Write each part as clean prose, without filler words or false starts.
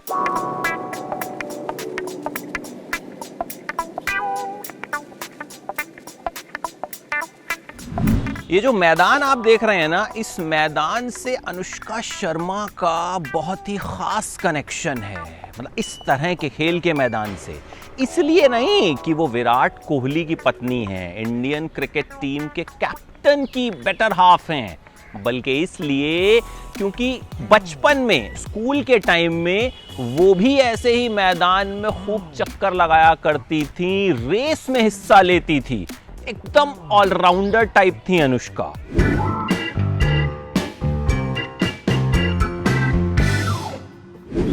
ये जो मैदान आप देख रहे हैं ना, इस मैदान से अनुष्का शर्मा का बहुत ही खास कनेक्शन है। मतलब इस तरह के खेल के मैदान से, इसलिए नहीं कि वो विराट कोहली की पत्नी हैं, इंडियन क्रिकेट टीम के कैप्टन की बेटर हाफ हैं, बल्कि इसलिए क्योंकि बचपन में स्कूल के टाइम में वो भी ऐसे ही मैदान में खूब चक्कर लगाया करती थी, रेस में हिस्सा लेती थी, एकदम ऑलराउंडर टाइप थी अनुष्का।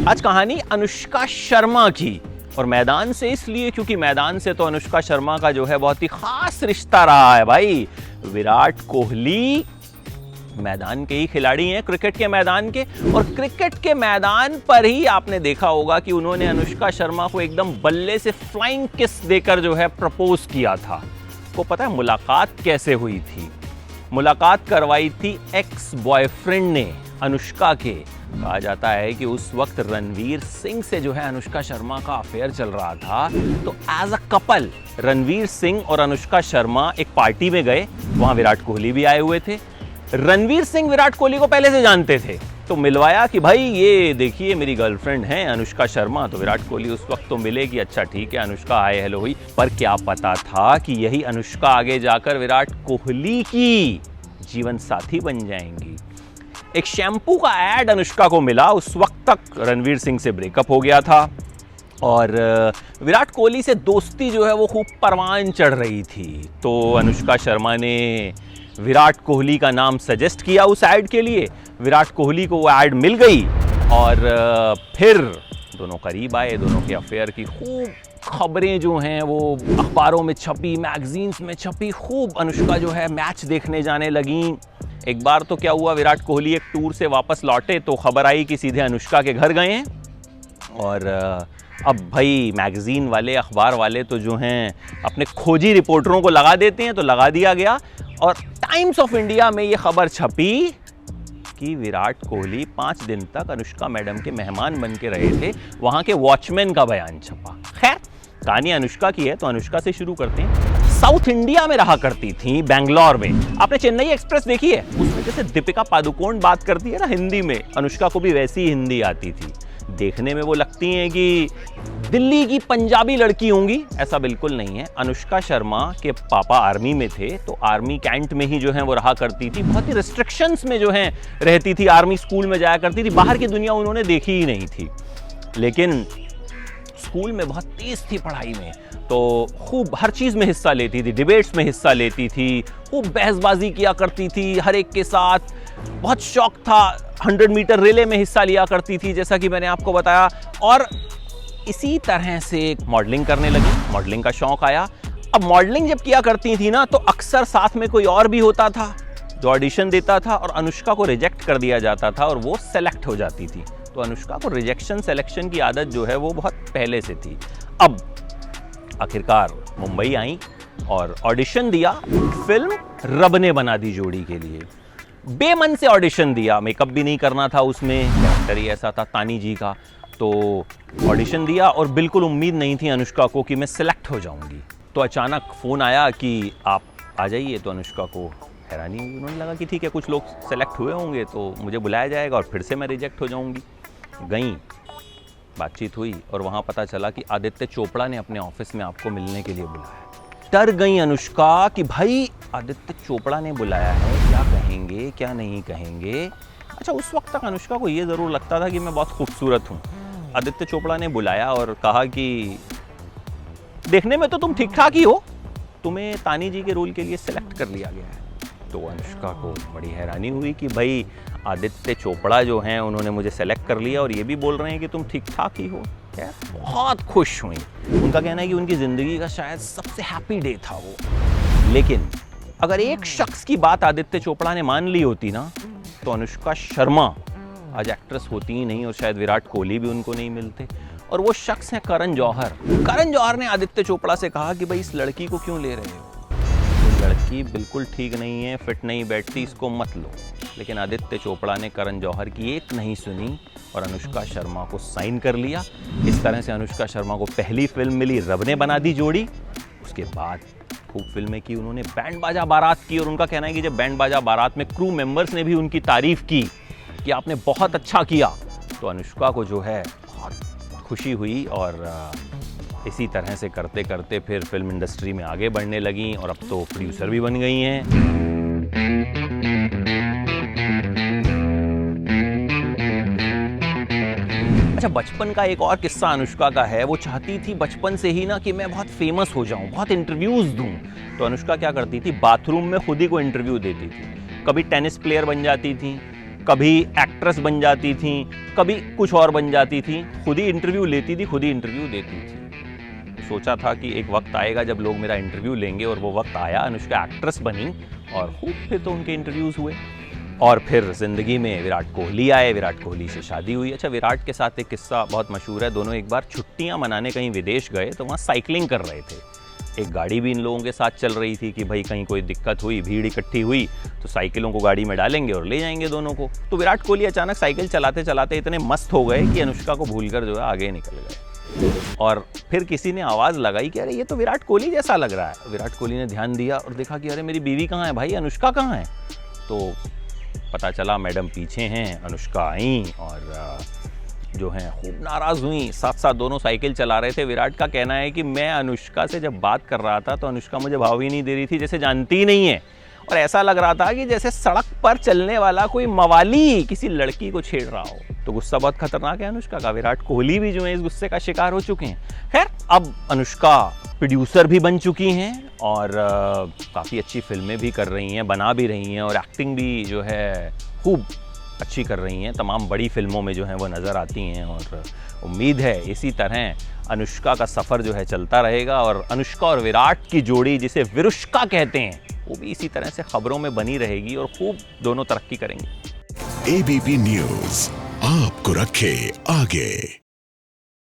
आज कहानी अनुष्का शर्मा की, और मैदान से इसलिए क्योंकि मैदान से तो अनुष्का शर्मा का जो है बहुत ही खास रिश्ता रहा है भाई। विराट कोहली मैदान के ही खिलाड़ी हैं, क्रिकेट के मैदान के, और क्रिकेट के मैदान पर ही आपने देखा होगा कि उन्होंने अनुष्का शर्मा को एकदम बल्ले से फ्लाइंग किस देकर जो है प्रपोज किया था। को पता है मुलाकात कैसे हुई थी? मुलाकात करवाई थी एक्स बॉयफ्रेंड ने अनुष्का के। कहा जाता है कि उस वक्त रणवीर सिंह से जो है अनुष्का शर्मा का अफेयर चल रहा था, तो as a couple Ranveer Singh और अनुष्का शर्मा एक पार्टी में गए, वहां विराट कोहली भी आए हुए थे। रणवीर सिंह विराट कोहली को पहले से जानते थे, तो मिलवाया कि भाई ये देखिए मेरी गर्लफ्रेंड है अनुष्का शर्मा। तो विराट कोहली उस वक्त तो मिले कि अच्छा ठीक है, अनुष्का हाय हेलो हुई, पर क्या पता था कि यही अनुष्का आगे जाकर विराट कोहली की जीवन साथी बन जाएंगी। एक शैम्पू का ऐड अनुष्का को मिला, उस वक्त तक रणवीर सिंह से ब्रेकअप हो गया था, और विराट कोहली से दोस्ती जो है वो खूब परवान चढ़ रही थी। तो अनुष्का शर्मा ने विराट कोहली का नाम सजेस्ट किया उस ऐड के लिए, विराट कोहली को वो ऐड मिल गई, और फिर दोनों करीब आए, दोनों के अफेयर की खूब खबरें जो हैं वो अखबारों में छपी, मैगजीन्स में छपी, खूब अनुष्का जो है मैच देखने जाने लगी। एक बार तो क्या हुआ, विराट कोहली एक टूर से वापस लौटे तो खबर आई कि सीधे अनुष्का के घर गए हैं, और अब भाई मैगजीन वाले, अखबार वाले तो जो हैं अपने खोजी रिपोर्टरों को लगा देते हैं, तो लगा दिया गया, और टाइम्स ऑफ इंडिया में ये खबर छपी कि विराट कोहली 5 दिन तक अनुष्का मैडम के मेहमान बन के रहे थे। वहां के वॉचमैन का बयान छपा। खैर, कहानी अनुष्का की है तो अनुष्का से शुरू करते हैं। साउथ इंडिया में रहा करती थी, बेंगलोर में। आपने चेन्नई एक्सप्रेस देखी है? उसमें जैसे दीपिका पादुकोण बात करती है ना हिंदी में, अनुष्का को भी वैसी ही हिंदी आती थी। देखने में वो लगती हैं कि दिल्ली की पंजाबी लड़की होंगी, ऐसा बिल्कुल नहीं है। अनुष्का शर्मा के पापा आर्मी में थे, तो आर्मी कैंट में ही जो है वो रहा करती थी, बहुत ही रिस्ट्रिक्शंस में जो है रहती थी, आर्मी स्कूल में जाया करती थी, बाहर की दुनिया उन्होंने देखी ही नहीं थी। लेकिन स्कूल में बहुत तेज थी पढ़ाई में, तो खूब हर चीज़ में हिस्सा लेती थी, डिबेट्स में हिस्सा लेती थी, खूब बहसबाजी किया करती थी हर एक के साथ, बहुत शौक था, 100 मीटर रिले में हिस्सा लिया करती थी, जैसा कि मैंने आपको बताया। और इसी तरह से मॉडलिंग करने लगी, मॉडलिंग का शौक आया। अब मॉडलिंग जब किया करती थी ना, तो अक्सर साथ में कोई और भी होता था जो ऑडिशन देता था, और अनुष्का को रिजेक्ट कर दिया जाता था और वो सेलेक्ट हो जाती थी। तो अनुष्का को रिजेक्शन सिलेक्शन की आदत जो है वो बहुत पहले से थी। अब आखिरकार मुंबई आई और ऑडिशन दिया, फिल्म रब ने बना दी जोड़ी के लिए। बेमन से ऑडिशन दिया, मेकअप भी नहीं करना था उसमें, कैरेक्टर ही ऐसा था तानी जी का। तो ऑडिशन दिया और बिल्कुल उम्मीद नहीं थी अनुष्का को कि मैं सिलेक्ट हो जाऊंगी। तो अचानक फ़ोन आया कि आप आ जाइए। तो अनुष्का को हैरानी हुई, उन्होंने लगा कि ठीक है कुछ लोग सेलेक्ट हुए होंगे तो मुझे बुलाया जाएगा और फिर से मैं रिजेक्ट हो जाऊंगी। गई, बातचीत हुई और वहाँ पता चला कि आदित्य चोपड़ा ने अपने ऑफिस में आपको मिलने के लिए बुलाया। डर गई अनुष्का कि भाई आदित्य चोपड़ा ने बुलाया है, क्या कहेंगे क्या नहीं कहेंगे। अच्छा, उस वक्त तक अनुष्का को ये ज़रूर लगता था कि मैं बहुत खूबसूरत हूँ। आदित्य चोपड़ा ने बुलाया और कहा कि देखने में तो तुम ठीक ठाक ही हो, तुम्हें तानी जी के रोल के लिए सिलेक्ट कर लिया गया है। तो अनुष्का को बड़ी हैरानी हुई कि भाई आदित्य चोपड़ा जो हैं उन्होंने मुझे सेलेक्ट कर लिया और ये भी बोल रहे हैं कि तुम ठीक ठाक ही हो। क्या बहुत खुश हुई। उनका कहना है कि उनकी ज़िंदगी का शायद सबसे हैप्पी डे था वो। लेकिन अगर एक शख्स की बात आदित्य चोपड़ा ने मान ली होती ना, तो अनुष्का शर्मा आज एक्ट्रेस होती ही नहीं और शायद विराट कोहली भी उनको नहीं मिलते। और वो शख्स है करण जौहर। करण जौहर ने आदित्य चोपड़ा से कहा कि भाई इस लड़की को क्यों ले रहे हो, लड़की बिल्कुल ठीक नहीं है, फिट नहीं बैठती, इसको मत लो। लेकिन आदित्य चोपड़ा ने करण जौहर की एक नहीं सुनी और अनुष्का शर्मा को साइन कर लिया। इस तरह से अनुष्का शर्मा को पहली फिल्म मिली, रब ने बना दी जोड़ी। उसके बाद खूब फिल्में की उन्होंने, बैंड बाजा बारात की, और उनका कहना है कि जब बैंड बाजा बारात में क्रू मेंबर्स ने भी उनकी तारीफ की कि आपने बहुत अच्छा किया, तो अनुष्का को जो है बहुत खुशी हुई और इसी तरह से करते करते फिर फिल्म इंडस्ट्री में आगे बढ़ने लगी और अब तो प्रोड्यूसर भी बन गई हैं। अच्छा, बचपन का एक और किस्सा अनुष्का का है। वो चाहती थी बचपन से ही ना कि मैं बहुत फेमस हो जाऊं, बहुत इंटरव्यूज दूं। तो अनुष्का क्या करती थी, बाथरूम में खुद ही को इंटरव्यू देती थी। कभी टेनिस प्लेयर बन जाती थी, कभी एक्ट्रेस बन जाती थी, कभी कुछ और बन जाती थी। खुद ही इंटरव्यू लेती थी, खुद ही इंटरव्यू देती थी। सोचा था कि एक वक्त आएगा जब लोग मेरा इंटरव्यू लेंगे, और वो वक्त आया। अनुष्का एक्ट्रेस बनी और खूब फिर तो उनके इंटरव्यूज हुए। और फिर ज़िंदगी में विराट कोहली आए, विराट कोहली से शादी हुई। अच्छा, विराट के साथ एक किस्सा बहुत मशहूर है। दोनों एक बार छुट्टियां मनाने कहीं विदेश गए, तो वहाँ साइकिलिंग कर रहे थे। एक गाड़ी भी इन लोगों के साथ चल रही थी कि भाई कहीं कोई दिक्कत हुई, भीड़ इकट्ठी हुई तो साइकिलों को गाड़ी में डालेंगे और ले जाएंगे दोनों को। तो विराट कोहली अचानक साइकिल चलाते चलाते इतने मस्त हो गए कि अनुष्का को भूलकर जो है आगे निकल गए। और फिर किसी ने आवाज़ लगाई कि अरे ये तो विराट कोहली जैसा लग रहा है। विराट कोहली ने ध्यान दिया और देखा कि अरे मेरी बीवी कहाँ है भाई, अनुष्का कहाँ है। तो पता चला मैडम पीछे हैं। अनुष्का आई और जो है खूब नाराज़ हुई। साथ साथ दोनों साइकिल चला रहे थे। विराट का कहना है कि मैं अनुष्का से जब बात कर रहा था तो अनुष्का मुझे भाव ही नहीं दे रही थी, जैसे जानती ही नहीं है, और ऐसा लग रहा था कि जैसे सड़क पर चलने वाला कोई मवाली किसी लड़की को छेड़ रहा हो। तो गुस्सा बहुत खतरनाक है अनुष्का का। विराट कोहली भी जो है इस गुस्से का शिकार हो चुके हैं। खैर, अब अनुष्का प्रोड्यूसर भी बन चुकी हैं और काफ़ी अच्छी फिल्में भी कर रही हैं, बना भी रही हैं, और एक्टिंग भी जो है खूब अच्छी कर रही हैं। तमाम बड़ी फिल्मों में जो हैं वो नज़र आती हैं, और उम्मीद है इसी तरह अनुष्का का सफ़र जो है चलता रहेगा। और अनुष्का और विराट की जोड़ी, जिसे विरुष्का कहते हैं, वो भी इसी तरह से खबरों में बनी रहेगी और खूब दोनों तरक्की करेंगे। ABP न्यूज़ आपको रखे आगे।